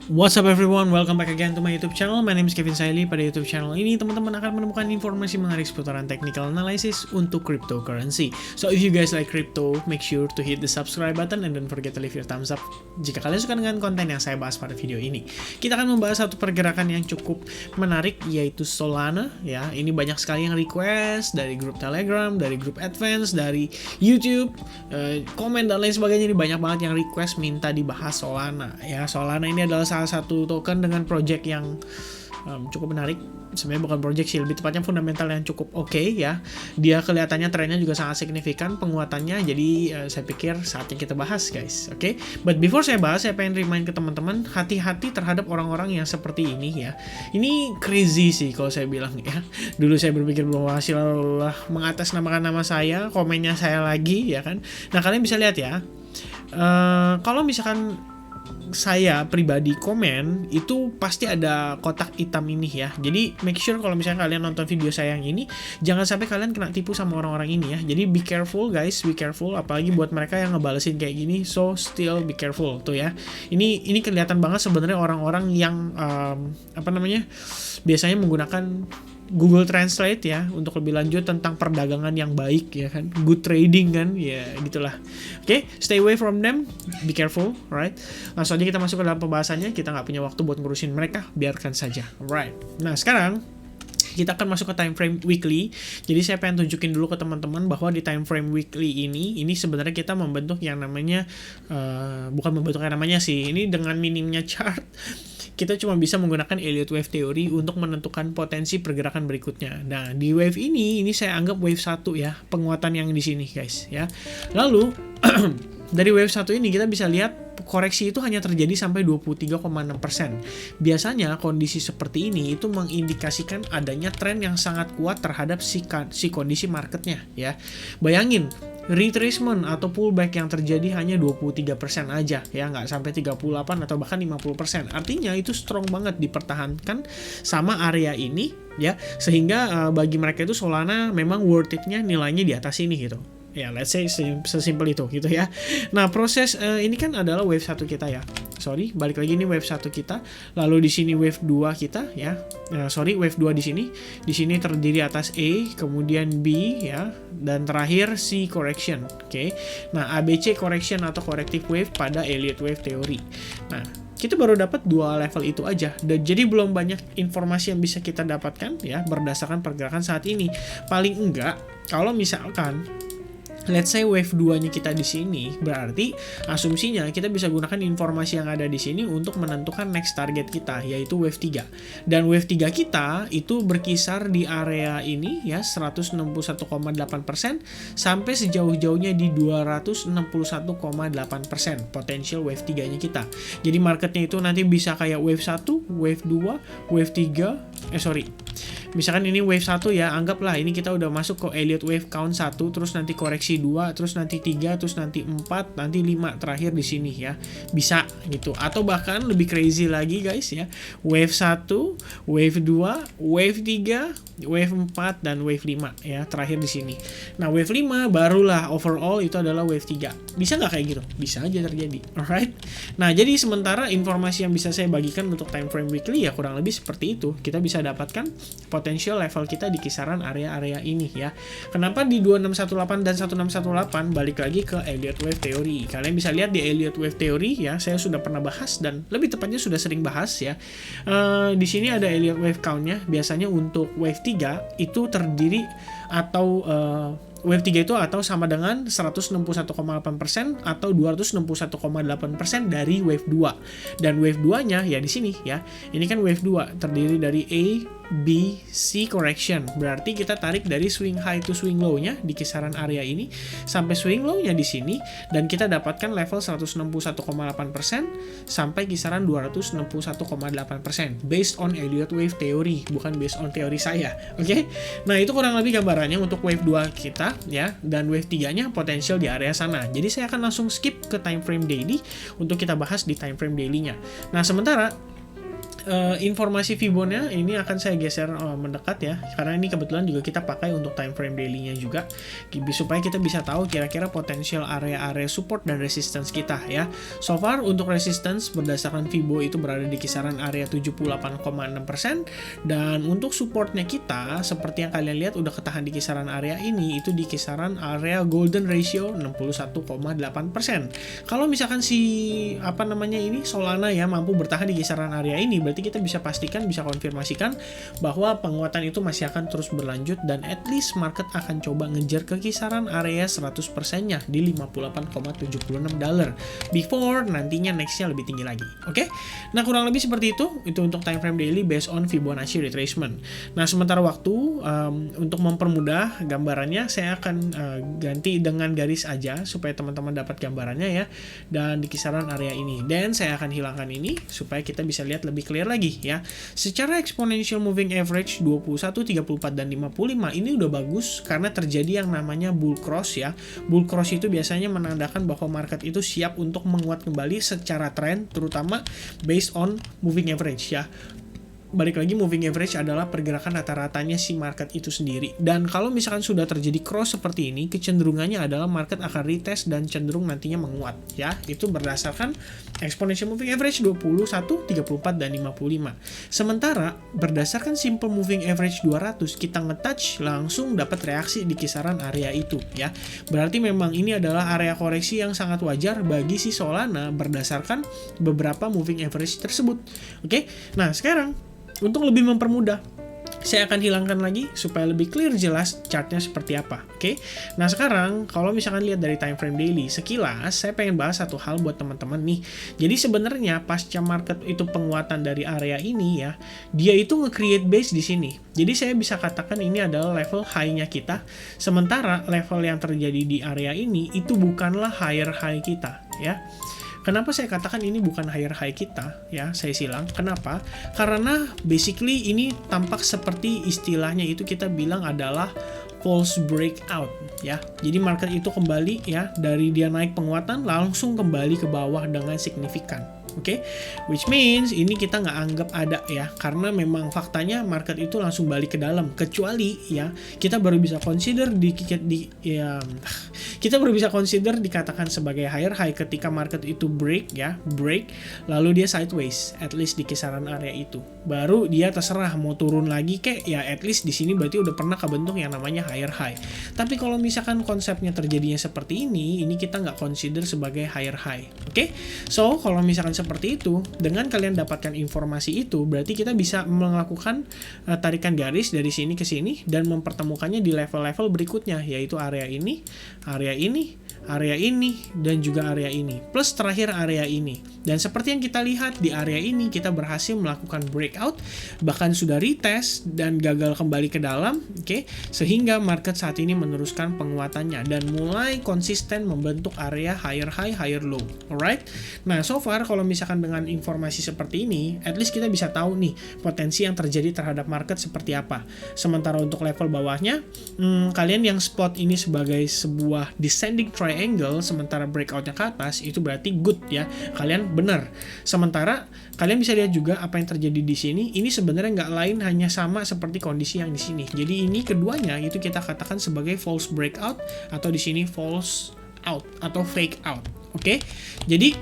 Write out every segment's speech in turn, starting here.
What's up everyone, welcome back again to my YouTube channel. My name is Kevin Saili. Pada YouTube channel ini, teman-teman akan menemukan informasi menarik seputaran technical analysis untuk cryptocurrency. So if you guys like crypto, make sure to hit the subscribe button and don't forget to leave your thumbs up jika kalian suka dengan konten yang saya bahas pada video ini. Kita akan membahas satu pergerakan yang cukup menarik, yaitu Solana. Ya, ini banyak sekali yang request dari grup Telegram, dari grup Advance, dari YouTube, komen dan lain sebagainya. Ini banyak banget yang request minta dibahas Solana. Ya, Solana ini adalah salah satu token dengan project yang cukup menarik. Sebenarnya bukan project sih, lebih tepatnya fundamental yang cukup oke ya. Dia kelihatannya trennya juga sangat signifikan penguatannya. Jadi saya pikir saatnya kita bahas guys. Oke. But before saya bahas, saya pengen remind ke teman-teman, hati-hati terhadap orang-orang yang seperti ini ya. Ini crazy sih kalau saya bilang ya. Dulu saya berpikir bahwa silalah mengatasnamakan nama saya, komennya saya lagi ya kan. Nah, kalian bisa lihat ya. Kalau misalkan saya pribadi komen, itu pasti ada kotak hitam ini ya. Jadi make sure kalau misalnya kalian nonton video saya yang ini, jangan sampai kalian kena tipu sama orang-orang ini ya. Jadi be careful guys, be careful. Apalagi buat mereka yang ngebalesin kayak gini, so still be careful tuh ya. Ini kelihatan banget sebenarnya orang-orang yang biasanya menggunakan Google Translate ya untuk lebih lanjut tentang perdagangan yang baik ya kan, good trading kan ya, gitulah. Oke, stay away from them, be careful, right? Langsung aja kita masuk ke dalam pembahasannya. Kita nggak punya waktu buat ngurusin mereka, biarkan saja, right? Nah, sekarang kita akan masuk ke time frame weekly. Jadi saya pengen tunjukin dulu ke teman-teman bahwa di time frame weekly ini sebenarnya kita membentuk yang namanya bukan membentuk yang namanya sih, ini dengan minimnya chart kita cuma bisa menggunakan Elliott Wave Theory untuk menentukan potensi pergerakan berikutnya. Nah, di wave ini saya anggap wave 1 ya, penguatan yang di sini guys ya. Lalu dari wave 1 ini kita bisa lihat koreksi itu hanya terjadi sampai 23,6%. Biasanya kondisi seperti ini itu mengindikasikan adanya tren yang sangat kuat terhadap si kondisi marketnya ya. Bayangin, retracement atau pullback yang terjadi hanya 23% aja ya, nggak sampai 38 atau bahkan 50%. Artinya itu strong banget dipertahankan sama area ini ya, sehingga bagi mereka itu Solana memang worth it-nya nilainya di atas ini gitu. Ya, let's say sesimpel itu gitu ya. Nah, proses ini kan adalah wave 1 kita ya. Sorry, balik lagi ini wave 1 kita. Lalu di sini wave 2 kita ya. Wave 2 di sini. Di sini terdiri atas A, kemudian B ya, dan terakhir C correction. Oke. Nah, ABC correction atau corrective wave pada Elliott Wave Theory. Nah, kita baru dapat 2 level itu aja, dan jadi belum banyak informasi yang bisa kita dapatkan ya berdasarkan pergerakan saat ini. Paling enggak kalau misalkan let's say wave 2-nya kita di sini, berarti asumsinya kita bisa gunakan informasi yang ada di sini untuk menentukan next target kita, yaitu wave 3. Dan wave 3 kita itu berkisar di area ini ya, 161,8% sampai sejauh-jauhnya di 261,8% potential wave 3-nya kita. Jadi marketnya itu nanti bisa kayak wave 1, wave 2, wave 3, misalkan ini wave 1 ya, anggaplah ini kita udah masuk ke Elliott Wave count 1, terus nanti koreksi 2, terus nanti 3, terus nanti 4, nanti 5 terakhir di sini ya. Bisa gitu. Atau bahkan lebih crazy lagi guys ya. Wave 1, wave 2, wave 3, wave 4 dan wave 5 ya, terakhir di sini. Nah, wave 5 barulah overall itu adalah wave 3. Bisa nggak kayak gitu? Bisa aja terjadi. Alright. Nah, jadi sementara informasi yang bisa saya bagikan untuk time frame weekly ya kurang lebih seperti itu. Kita bisa dapatkan potential level kita di kisaran area-area ini ya. Kenapa di 2618 dan 1618? Balik lagi ke Elliott Wave Theory. Kalian bisa lihat di Elliott Wave Theory ya, saya sudah pernah bahas dan lebih tepatnya sudah sering bahas ya. Di sini ada Elliott Wave count-nya. Biasanya untuk wave 3 itu terdiri atau wave 3 itu atau sama dengan 161,8% atau 261,8% dari wave 2. Dan wave 2-nya ya di sini ya. Ini kan wave 2 terdiri dari A, B, C correction. Berarti kita tarik dari swing high to swing low-nya di kisaran area ini sampai swing low-nya di sini, dan kita dapatkan level 161,8% sampai kisaran 261,8% based on Elliott Wave Theory, bukan based on teori saya. Oke? Nah, itu kurang lebih gambarannya untuk wave 2 kita ya, dan wave 3-nya potensial di area sana. Jadi saya akan langsung skip ke time frame daily untuk kita bahas di time frame daily-nya. Nah, sementara informasi Fibonya ini akan saya geser mendekat ya, karena ini kebetulan juga kita pakai untuk time frame daily-nya juga, supaya kita bisa tahu kira-kira potensial area-area support dan resistance kita ya. So far untuk resistance berdasarkan Fibo itu berada di kisaran area 78,6%, dan untuk supportnya kita seperti yang kalian lihat udah ketahan di kisaran area ini, itu di kisaran area golden ratio 61,8%. Kalau misalkan si Solana ya mampu bertahan di kisaran area ini, berarti kita bisa pastikan, bisa konfirmasikan bahwa penguatan itu masih akan terus berlanjut, dan at least market akan coba ngejar ke kisaran area 100%-nya di $58,76 before nantinya nextnya lebih tinggi lagi. Oke? Nah, kurang lebih seperti itu untuk time frame daily based on Fibonacci retracement. Nah, sementara waktu untuk mempermudah gambarannya, saya akan ganti dengan garis aja supaya teman-teman dapat gambarannya ya, dan di kisaran area ini, dan saya akan hilangkan ini supaya kita bisa lihat lebih clear lagi ya. Secara exponential moving average 21, 34 dan 55 ini udah bagus karena terjadi yang namanya bull cross ya. Bull cross itu biasanya menandakan bahwa market itu siap untuk menguat kembali secara tren, terutama based on moving average ya. Balik lagi, moving average adalah pergerakan rata-ratanya si market itu sendiri. Dan kalau misalkan sudah terjadi cross seperti ini, kecenderungannya adalah market akan retest dan cenderung nantinya menguat ya. Itu berdasarkan exponential moving average 21, 34 dan 55. Sementara berdasarkan simple moving average 200, kita nge-touch langsung dapat reaksi di kisaran area itu ya. Berarti memang ini adalah area koreksi yang sangat wajar bagi si Solana berdasarkan beberapa moving average tersebut. Oke. Nah, sekarang untuk lebih mempermudah, saya akan hilangkan lagi supaya lebih clear jelas chartnya seperti apa. Oke. Nah, sekarang kalau misalkan lihat dari time frame daily, sekilas saya pengen bahas satu hal buat teman-teman nih. Jadi sebenarnya pasca market itu penguatan dari area ini ya, dia itu nge-create base di sini. Jadi saya bisa katakan ini adalah level high-nya kita. Sementara level yang terjadi di area ini itu bukanlah higher high kita ya. Kenapa saya katakan ini bukan higher high kita ya, saya silang. Kenapa? Karena basically ini tampak seperti istilahnya itu kita bilang adalah false breakout ya. Jadi market itu kembali ya, dari dia naik penguatan langsung kembali ke bawah dengan signifikan. Oke, which means ini kita nggak anggap ada ya, karena memang faktanya market itu langsung balik ke dalam, kecuali ya kita baru bisa consider kita baru bisa consider dikatakan sebagai higher high ketika market itu break lalu dia sideways at least di kisaran area itu, baru dia terserah mau turun lagi kek ya, at least di sini berarti udah pernah kebentuk yang namanya higher high. Tapi kalau misalkan konsepnya terjadinya seperti ini kita nggak consider sebagai higher high. Oke, so kalau misalkan seperti itu, dengan kalian dapatkan informasi itu, berarti kita bisa melakukan tarikan garis dari sini ke sini dan mempertemukannya di level-level berikutnya, yaitu area ini, dan juga area ini, plus terakhir area ini. Dan seperti yang kita lihat di area ini, kita berhasil melakukan breakout, bahkan sudah retest dan gagal kembali ke dalam, oke, sehingga market saat ini meneruskan penguatannya dan mulai konsisten membentuk area higher high, higher low. Alright. Nah, so far kalau misalkan dengan informasi seperti ini, at least kita bisa tahu nih potensi yang terjadi terhadap market seperti apa. Sementara untuk level bawahnya, kalian yang spot ini sebagai sebuah descending triangle, sementara breakoutnya ke atas, itu berarti good ya, kalian benar. Sementara kalian bisa lihat juga apa yang terjadi di sini, ini sebenarnya nggak lain hanya sama seperti kondisi yang di sini. Jadi ini keduanya itu kita katakan sebagai false breakout, atau di sini false out atau fake out. Oke, jadi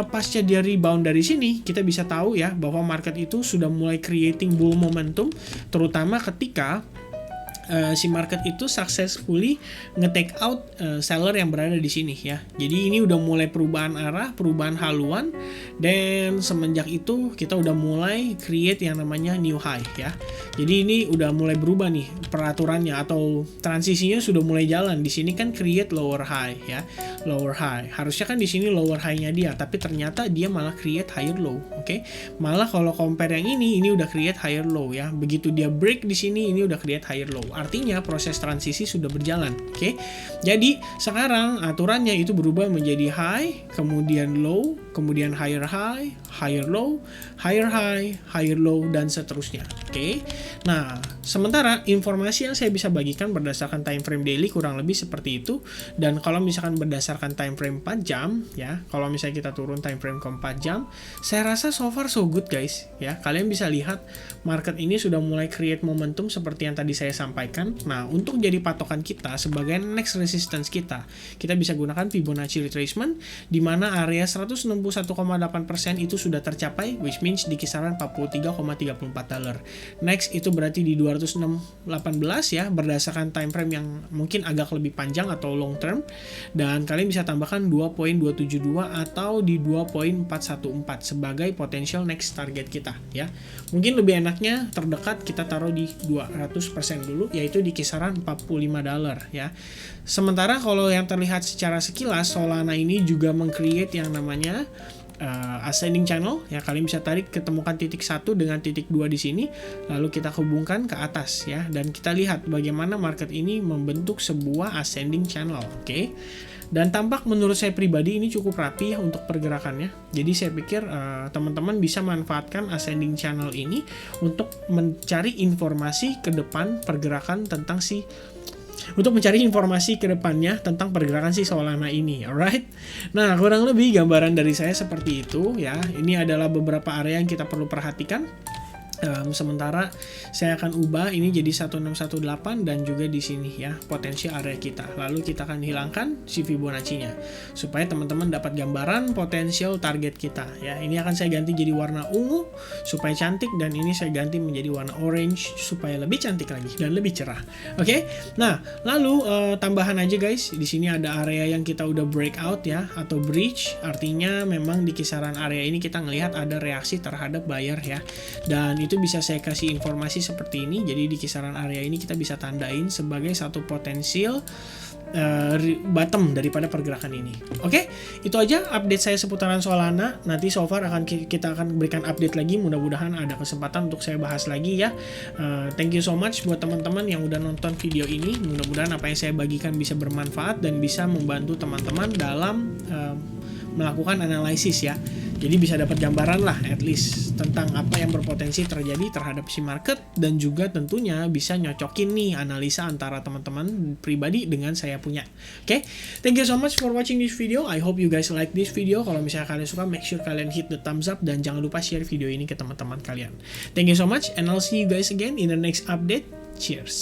pasca dia rebound dari sini, kita bisa tahu ya bahwa market itu sudah mulai creating bull momentum, terutama ketika si market itu successfully nge-take out seller yang berada di sini ya. Jadi ini udah mulai perubahan arah, perubahan haluan, dan semenjak itu kita udah mulai create yang namanya new high ya. Jadi ini udah mulai berubah nih peraturannya atau transisinya sudah mulai jalan. Di sini kan create lower high ya, lower high. Harusnya kan di sini lower high-nya dia, tapi ternyata dia malah create higher low. Oke. Malah kalau compare yang ini udah create higher low ya. Begitu dia break di sini, ini udah create higher low. Artinya proses transisi sudah berjalan. Oke. Jadi sekarang aturannya itu berubah menjadi high, kemudian low, kemudian higher high, higher low, higher low, dan seterusnya. Oke. Nah, sementara informasi yang saya bisa bagikan berdasarkan time frame daily kurang lebih seperti itu. Dan kalau misalkan berdasarkan time frame 4 jam ya, kalau misalnya kita turun time frame ke 4 jam, saya rasa so far so good guys ya. Kalian bisa lihat market ini sudah mulai create momentum seperti yang tadi saya sampaikan. Nah, untuk jadi patokan kita sebagai next resistance kita bisa gunakan Fibonacci retracement di mana area 161,8% itu sudah tercapai, which means di kisaran 43,34 dolar. Next itu berarti di 218 ya, berdasarkan time frame yang mungkin agak lebih panjang atau long term, dan kalian bisa tambahkan 2.272 atau di 2.414 sebagai potential next target kita ya. Mungkin lebih enaknya terdekat kita taruh di 200% dulu, yaitu di kisaran 45 dolar ya. Sementara kalau yang terlihat secara sekilas, Solana ini juga meng-create yang namanya ascending channel ya. Kalian bisa tarik ketemukan titik 1 dengan titik 2 di sini, lalu kita hubungkan ke atas ya, dan kita lihat bagaimana market ini membentuk sebuah ascending channel. Oke. Dan tampak menurut saya pribadi ini cukup rapi ya untuk pergerakannya. Jadi saya pikir teman-teman bisa manfaatkan ascending channel ini untuk mencari informasi ke depan pergerakan tentang mencari informasi ke depannya tentang pergerakan si Solana ini, alright? Nah, kurang lebih gambaran dari saya seperti itu ya. Ini adalah beberapa area yang kita perlu perhatikan. Sementara saya akan ubah ini jadi 1618 dan juga di sini ya potensi area kita. Lalu kita akan hilangkan si Fibonacci-nya supaya teman-teman dapat gambaran potensial target kita ya. Ini akan saya ganti jadi warna ungu supaya cantik, dan ini saya ganti menjadi warna orange supaya lebih cantik lagi dan lebih cerah. Oke. Nah, lalu tambahan aja guys, di sini ada area yang kita udah breakout ya atau breach, artinya memang di kisaran area ini kita ngelihat ada reaksi terhadap buyer ya. Dan itu bisa saya kasih informasi seperti ini. Jadi di kisaran area ini kita bisa tandain sebagai satu potensial bottom daripada pergerakan ini. Oke, itu aja update saya seputaran Solana. Nanti so far kita akan berikan update lagi. Mudah-mudahan ada kesempatan untuk saya bahas lagi ya. Thank you so much buat teman-teman yang udah nonton video ini. Mudah-mudahan apa yang saya bagikan bisa bermanfaat dan bisa membantu teman-teman dalam melakukan analisis ya. Jadi bisa dapat gambaran lah at least tentang apa yang berpotensi terjadi terhadap si market, dan juga tentunya bisa nyocokin nih analisa antara teman-teman pribadi dengan saya punya. Oke, thank you so much for watching this video. I hope you guys like this video. Kalau misalnya kalian suka, make sure kalian hit the thumbs up dan jangan lupa share video ini ke teman-teman kalian. Thank you so much and I'll see you guys again in the next update. Cheers.